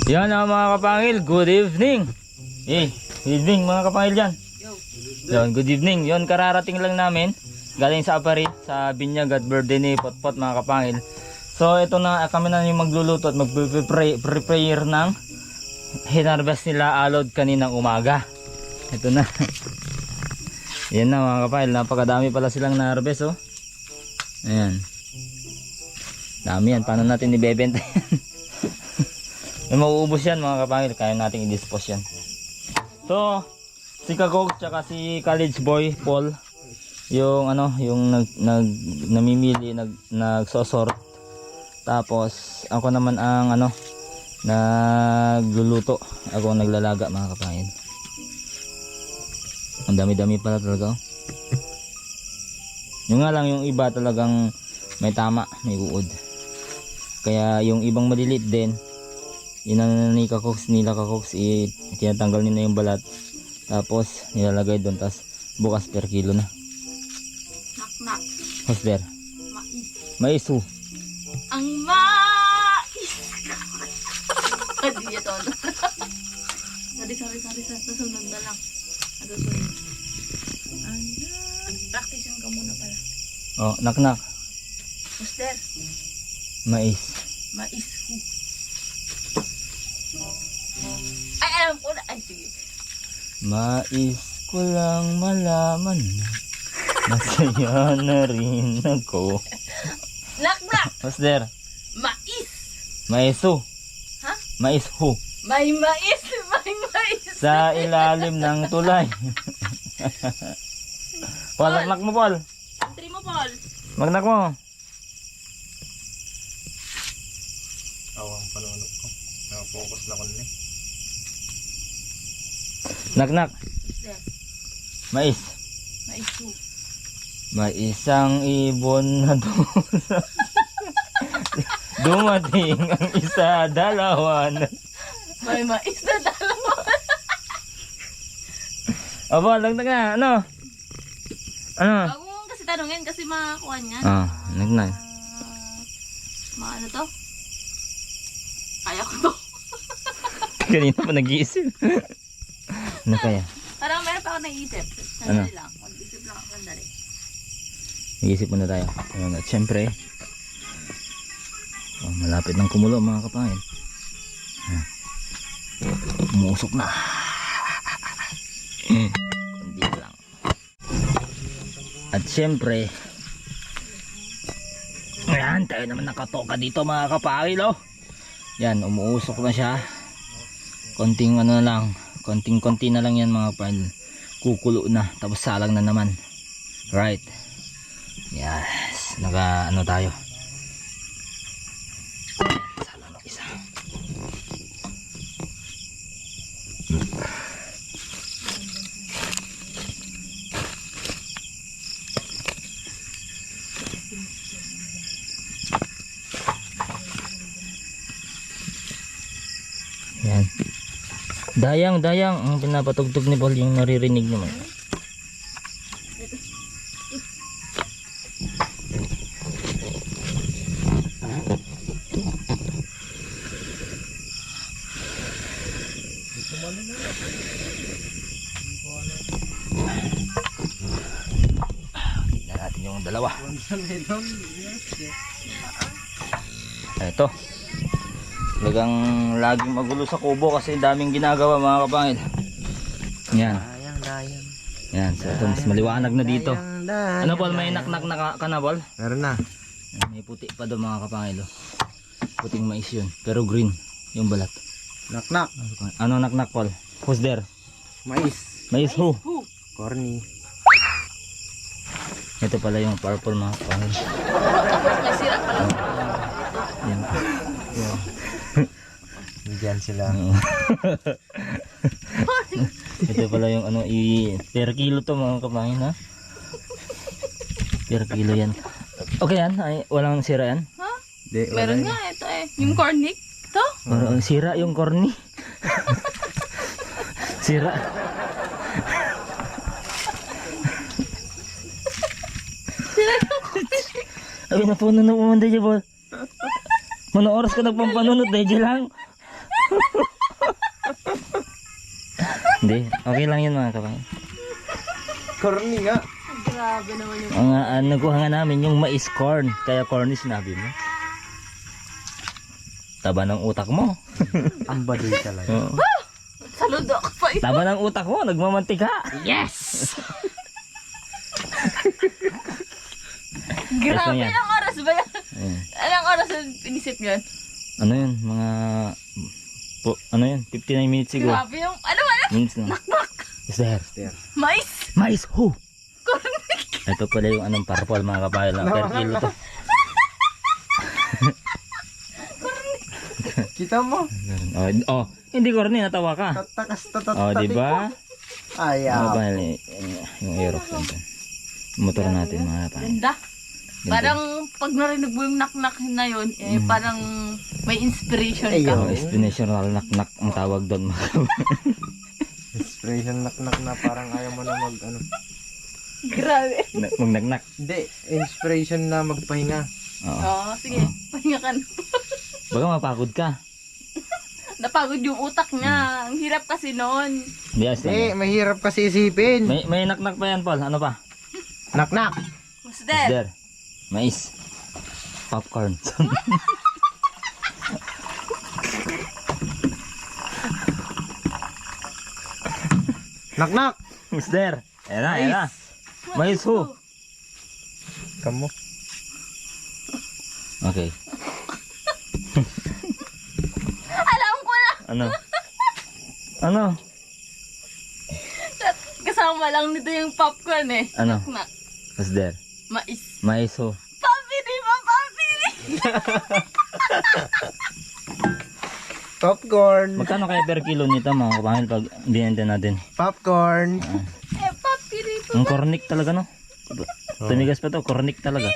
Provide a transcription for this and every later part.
Yan mga kapangil, good evening. Good evening mga kapangil dyan. Yan, good evening. Yon, kararating lang namin. Galing sa Apari, sa binyag at birthday ni Potpot mga kapangil. So ito na, kami na yung magluluto at mag-prepare ng hinarvest nila alod kaninang umaga. Ito na. Yan na mga kapangil, napakadami pala silang na-harvest oh. Ayan. Dami yan, paano natin ibebenta yan? May mauubos yan mga kapangil, kaya natin i-dispose yan. So, si Kagog tsaka si college boy Paul, yung ano, yung namimili, nagsosort. Tapos ako naman ang ano, nagluluto. Ako ang naglalaga mga kapangil. Ang dami-dami pala talaga oh. Yung nga lang, yung iba talagang may tama, may uod. Kaya yung ibang maliliit din, inano ni Kakoks, nila Kakoks, tinatanggal nila yung balat. Tapos nilalagay doon, tapos bukas per kilo na. Nak-nak. Hosder. Mais. Mais ho. Ang mais! Hindi ito. Sorry. Nasunod na lang. Nasunod. Practice ka muna pala. Oh, nak-nak. Mister. Mais. Mais ho. Ay, alam ko na. Ay, sige. Mais ko lang malaman na masaya na rin ako. Nak-nak! Hosder. Mais! Mais ho. Ha? Mais ho. May mais! May mais! Sa ilalim ng tulay. Paul, nak mo Paul. Entry mo, Paul. Magnak mo. Awang panunod ko. Nakapokus na ko na eh. Nak. Mister. Mais. Mais ho. May isang ibon na dumating ang isa, dalawa na. May mais na dalawa. Aba, lagdag na. Ano? Bago mo kasi tanungin kasi makakuha niyan. Nagnan. Ano to? Kaya ko to. Kanina pa nag-iisip. Ano kaya? Parang meron pa ako naisip. Ano? Sandali lang. Mag-isip lang ako sandali. Nag-iisip muna tayo. Ayan, at syempre, malapit ng kumulo mga kapangil. Umusok na. Kundi lang. At syempre, ayan, tayo naman nakatoka dito mga kapangil oh. Yan, umuusok na siya. Konting ano na lang, konting-konti na lang yan mga kapangil. Kukulo na, tapos salang na naman. Right. Yes, naka ano tayo. Salang ng isa. Yan. Dayang ang pinapatugtog ni Paul, yung naririnig naman. Tignan natin yung dalawa. Ito. Talagang laging magulo sa kubo kasi daming ginagawa mga kapangil. Yan. Yan, so ito mas maliwanag na dito. Ano Paul, may nak-nak na ka na Paul? Meron na. May puti pa doon mga kapangil. Puting mais yun, pero green yung balat. Nak-nak. Ano nak-nak Paul? Who's there? Mais. Mais who? Corny. Ito pala yung purple mga kapangil. May sira pala. Yan. Diyan sila. Ito pala yung ano, per kilo to mga kapangil ha. Per kilo yan. Okay yan, ay, walang sira yan. Ha? Di, Meron nga ito eh. Yung cornic. To? Parang sira yung corny. Sira. Ay, napuno na pumunta dyan, Paul. Mana oras ka nagpampanunod, dahil dyan lang. Hindi, okay lang yun mga kapangil. Corny nga. Grabe naman yung... Ang nakuha nga namin yung mais corn. Kaya corny sinabi mo. Taba ng utak mo. Ang baduy talaga. Oo. Saludo ka pa ito. Taba ng utak mo, nagmamantika. Yes! Ito Grabe, yan. ilang oras ba yan? Ayan. Ilang oras yung pinisip yun? Ano yun, mga... ano yun, 59 minutes siguro. Grabe yung... Ano? Minutes na. Is there? Mais? Mais, ho! Cornic? Ito pala yung anong purple mga kapahil. Per kilo to. Kita mo? Oh, hindi corny, natawa ka. Tatakas Oh, di ba? Mga Ayaw. kapahil, yung Aerox natin. Motor natin mga kapahil. Ganda. Parang pag narinig mo yung knock-knock na yun, parang may inspiration ka. Ayun. Oh, inspirational knock-knock ang tawag doon mga kapahil. Inspiration nak na parang ayaw mo na mag ano. Grabe. Mag-knock-knock. Hindi, inspiration na magpahinga. Oo. Oo, sige. Pahinga ka na. Baka mapagod ka. Napagod yung utak niya. Ang hirap kasi noon. Yes, Mahirap kasi isipin. may knock-knock pa yan, Paul. Ano pa? Knock. What's Is that? there? Mais. Popcorn. Knock. Is there? Ayan na, ayan na. Mais ho. Kamu. Okay. Alam ko na. Ano? Ano? Kasama lang nito yung popcorn eh. Ano? Knock. Is there? Mais. Mais ho. Papi, di ba papi? Popcorn. Magkano kaya per kilo nito mga kapangil pag binenta natin? Popcorn. Eh, papi rito. Ang cornic talaga no? Tumigas pa to, cornic talaga.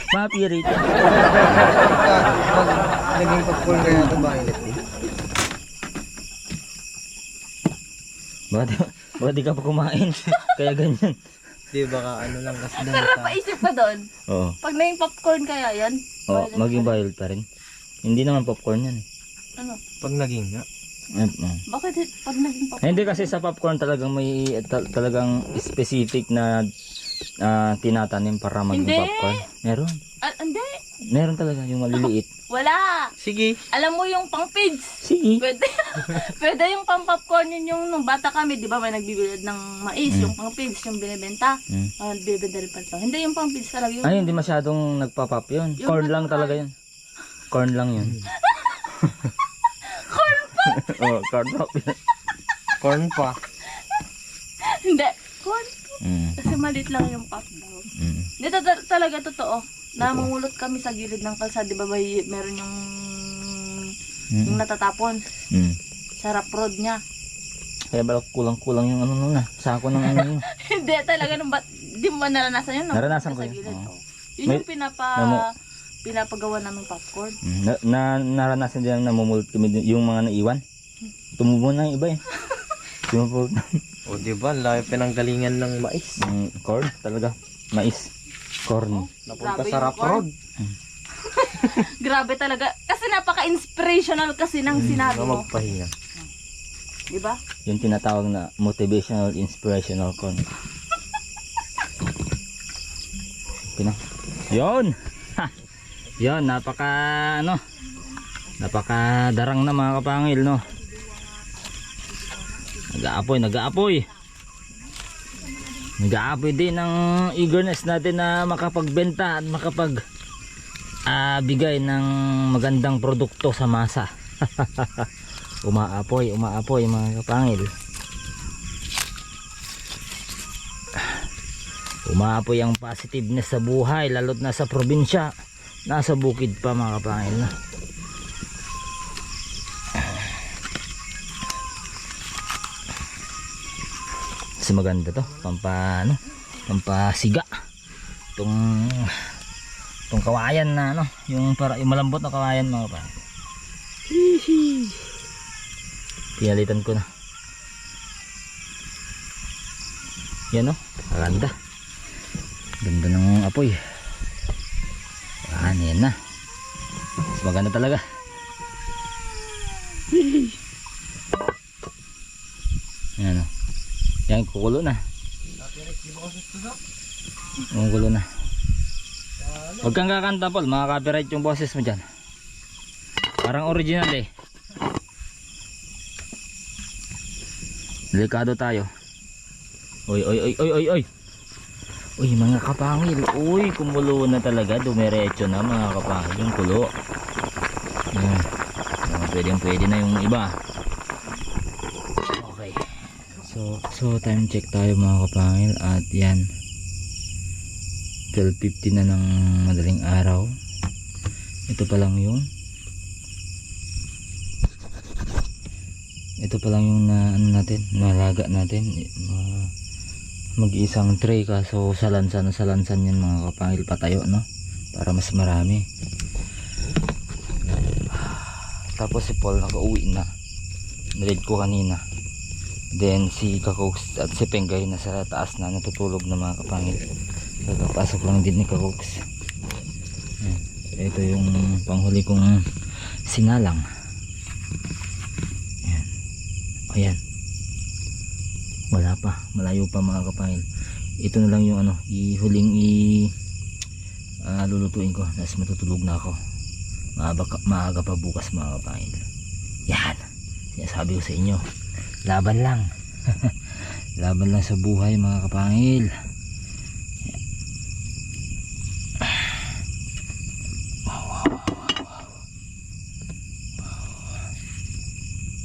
Papi rito. Naging popcorn kaya ito ba init din? Baka di ka pa kumain. Kaya ganyan. Di baka ano lang kasi Pero paisip ka doon. Oo. Pag naging popcorn kaya yan? Oh, maging wild pa rin. Hindi naman popcorn yan eh. Ano? Pag naging nga. Bakit pag naging popcorn? Hindi kasi sa popcorn talagang may talagang specific na tinatanim para maging Hindi. popcorn. Meron. Hindi. Meron talaga yung maliliit. Wala. Sige. Alam mo yung pang pids. Sige. Pwede. Pwede yung pang popcorn yun yung nung bata kami, di ba may nagbibilad ng mais, yung pang pids yung binibenta. Binibenta rin pala. Hindi yung pang pids talaga yun. Ay, hindi masyadong nagpa-pop yun. Yung Corn lang natural. talaga yun. Corn lang yun. Corn pop? Oo, corn pop yun. Corn pa. Hindi. Corn. Mm. Kasi maliit lang yung pop daw. Mm. Dito talaga totoo. Namumulot kami sa gilid ng kalsada, di ba meron yung natatapon. Mm. Sarap road niya. Kaya ba kulang-kulang yung ano nun sako ng ano yun. Hindi talaga nung di mo ba naranasan yun? No? Naranasan ko Sa yun, gilid, oo. oh. Yun yung pinapagawa namin popcorn. Naranasan din ang namumulot kami yung mga naiwan. Tumubo na yung iba eh. Tumubo na. O diba, laki pinanggalingan ng mais. Corn talaga. Mais. Corn. Napunta Grabe sa yung Rap corn. Road. Grabe talaga. Kasi napaka-inspirational kasi ng sinabi Na mo. magpahinga. Di ba? Yung tinatawag na motivational, inspirational corn. Pino. Yun! Ha! Yun, napaka darang na mga kapangil, no? Nag-aapoy din ng eagerness natin na makapagbenta at bigay ng magandang produkto sa masa. Umaapoy mga kapangil. Umaapoy ang positiveness sa buhay, lalo't nasa probinsya, nasa bukid pa mga kapangil na. Kasi maganda to, pampasiga. Itong kawayan na yung malambot na kawayan mga kapangil. Pinalitan ko na. Yan maganda. Ganda ng apoy. Yan na. Mas maganda talaga. Yan o. Yan, kukulo na. Kukulo na. Huwag kang kakanta, Paul. Makaka-copyright yung boses mo dyan. Parang original eh. Delikado tayo. Oy, oy, oy, oy, oy, oy. Uy, mga kapangil. Uy, kumulo na talaga. Dumiretso na mga kapangil. Yung kulo. Yan. Pwede na yung iba. Okay. So time check tayo mga kapangil. At yan. 12:50 na ng madaling araw. Ito pa lang yung ano natin, nalaga natin. Mag-isang tray kaso salansan yan mga kapangil, patayo no, para mas marami. Tapos si Paul nakauwi na, nilid ko kanina. Then si Kakoks at si Pengay nasa taas na, natutulog na mga kapangil. Pagkapasok lang din ni Kakoks. Ito yung panghuli kong sinalang. Ayan. Wala pa, malayo pa mga kapangil. Ito na lang yung ano, lulutuin ko. Tapos matutulog na ako. Maaga pa bukas mga kapangil. Yan. Sinasabi ko sa inyo, laban lang. Laban lang sa buhay mga kapangil.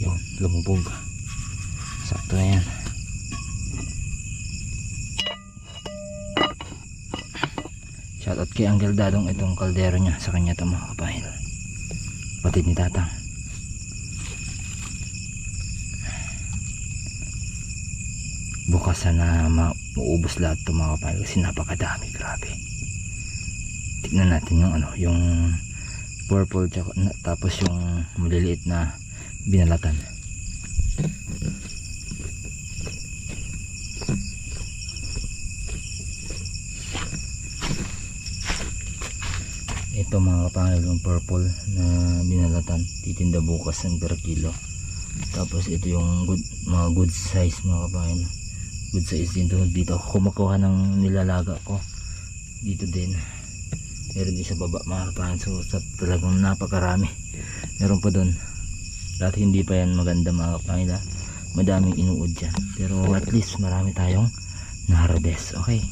Yun, lumubog. Sakto na yan. Shoutout kay Uncle Dadong, itong kaldero niya, sa kanya ito mga kapahil. Kapatid ni Tatang. Bukas sana mauubos lahat ito mga kapahil kasi napakadami, grabe. Tignan natin yung ano, yung purple tsaka, tapos yung maliliit na binalatan. Ito mga kapangil yung purple na binalatan, titinda bukas ng per kilo. Tapos ito yung mga good size mga kapangil, good size din dito ako kumakuha ng nilalaga ko dito din. Meron din sa baba mga kapangil, so talagang napakarami. Meron pa doon, dati hindi pa yan maganda mga kapangil, madaming inuod dyan, pero at least marami tayong na-harvest. Okay,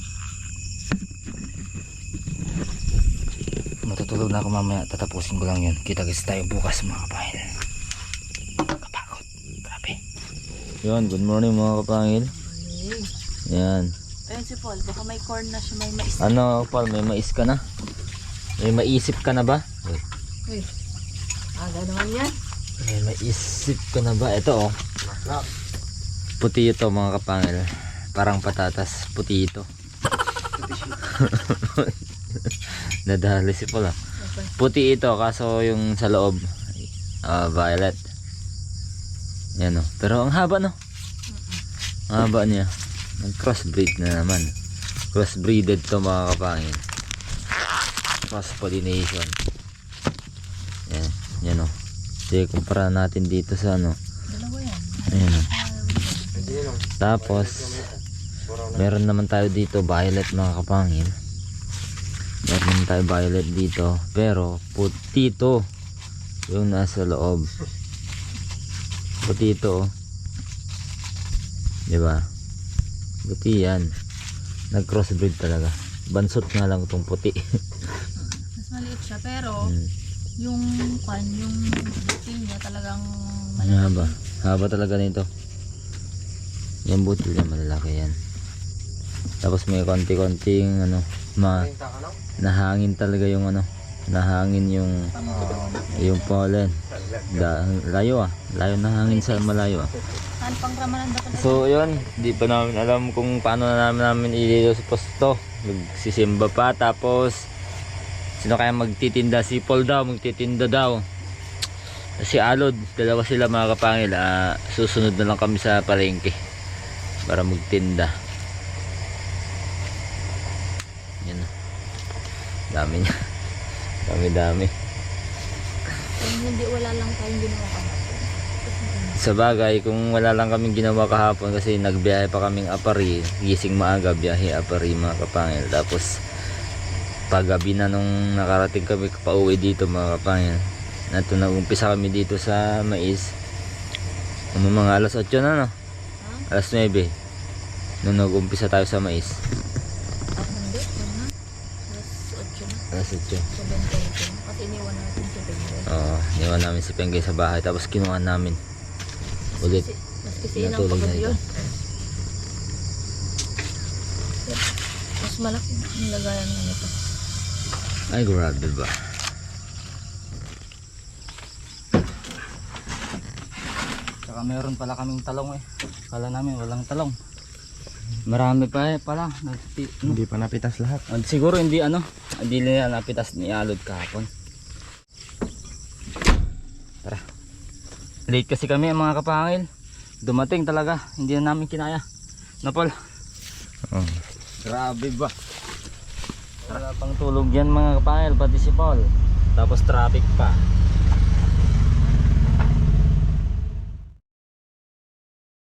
matutulog na ako mamaya, tatapusin ko lang yun. Kita-kits tayo bukas mga kapangil. Kapagod, grabe. Yun, good morning mga kapangil. Yan. Ayun si Paul, baka may corn na siya, may mais. Ano Paul, may mais ka na? May maisip ka na ba? Uy, aga naman yan. May maisip ka na ba? Ito oh, puti ito mga kapangil. Parang patatas, puti ito. Nadali si Paul. Puti ito kaso yung sa loob violet. Yan oh. Pero ang haba no. Ang haba niya. Nag crossbreed na naman. Crossbreeded to mga kapangil. Cross pollination. Yan, yan oh. Sige, kumpara natin dito sa ano. Dalawa yan. Ayan oh. Tapos meron naman tayo dito violet mga kapangil. Meron naman tayo violet dito, pero puti ito yung nasa loob. Puti ito oh. Diba? Puti yan. Nag crossbreed talaga. Bansot nga lang itong puti. Mas maliit siya, pero yung butil niya talagang malaki. Haba. Haba talaga nito. Yung butil niya malalaki yan. Tapos may konti-konting ano, nahangin talaga yung ano, nahangin yung pollen. Layo layo na hangin sa malayo Saan pang ramanan ba ito? So yun, di pa namin alam kung paano namin ililiw sa posto. Magsisimba pa, tapos sino kaya magtitinda? Si Paul daw magtitinda daw, si Alod, dalawa sila mga kapangil. Susunod na lang kami sa palengke para magtinda. Yan, dami niya. Dami. Kung hindi, wala lang tayong ginawa kahapon. Sa bagay, kung wala lang kaming ginawa kahapon kasi nagbiyahe pa kaming Apari, gising maaga, biyahe Apari mga kapangil. Tapos paggabi na nung nakarating kami pauwi dito mga kapangil, nato nag-umpisa kami dito sa mais. Mga alas 8 na no? Alas 9 nung nag-umpisa tayo sa mais. Hindi, na. Alas 8 na. Alas 8. Sa 28. Kasi iniwan natin si Pengay. Oo, niwan namin si Pengay sa bahay tapos kinuha namin ulit. Mas kasi yun ang Natulog na pagod ito. yun. Mas malaki ang lagayan ng ito. Ay grabe ba. Saka meron pala kaming talong eh. Kala namin walang talong. Marami pa pala. Hindi pa napitas lahat. Siguro hindi hindi nila napitas ni Alod kahapon. Tara. Late kasi kami mga kapangil. Dumating talaga. Hindi na namin kinaya. Napol. Oh. Grabe ba. Wala pang tulog yan mga kapangil. Pati si Paul. Tapos traffic pa.